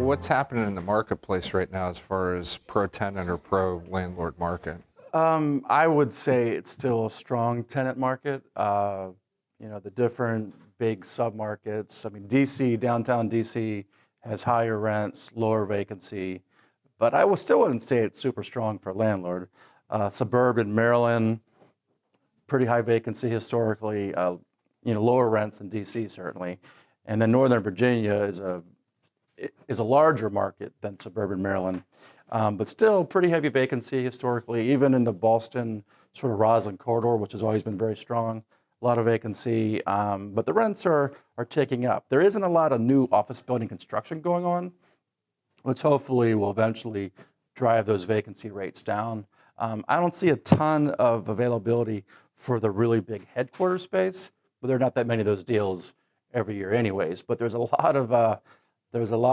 what's happening in the marketplace right now as far as pro-tenant or pro-landlord market? I would say it's still a strong tenant market. The different big submarkets. I mean, DC, downtown DC has higher rents, lower vacancy, but I would still wouldn't say it's super strong for landlord. Suburban Maryland, pretty high vacancy historically, lower rents than DC certainly. And then Northern Virginia is a larger market than suburban Maryland, but still pretty heavy vacancy historically, even in the Boston sort of Roslyn corridor, which has always been very strong. A lot of vacancy, but the rents are ticking up. There isn't a lot of new office building construction going on, which hopefully will eventually drive those vacancy rates down. I don't see a ton of availability for the really big headquarters space, but there are not that many of those deals every year anyways. But there's a lot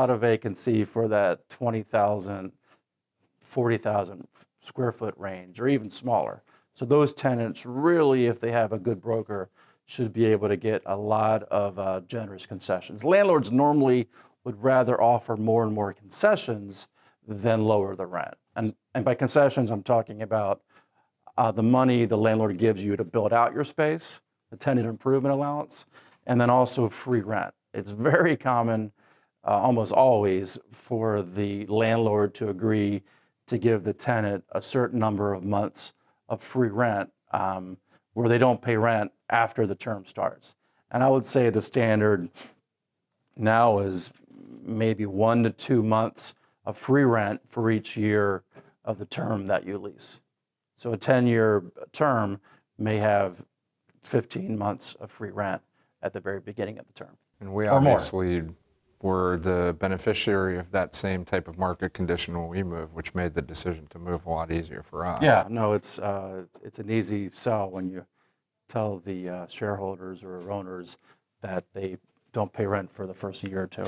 of vacancy for that 20,000, 40,000 square foot range, or even smaller. So those tenants really, if they have a good broker, should be able to get a lot of generous concessions. Landlords normally would rather offer more and more concessions than lower the rent. And by concessions, I'm talking about the money the landlord gives you to build out your space, the tenant improvement allowance, and then also free rent. It's very common, almost always, for the landlord to agree to give the tenant a certain number of months of free rent where they don't pay rent after the term starts. And I would say the standard now is maybe 1 to 2 months of free rent for each year of the term that you lease. So a 10-year term may have 15 months of free rent at the very beginning of the term. And we or more. obviously were the beneficiary of that same type of market condition when we moved, which made the decision to move a lot easier for us. Yeah, no, it's an easy sell when you tell the shareholders or owners that they don't pay rent for the first year or two.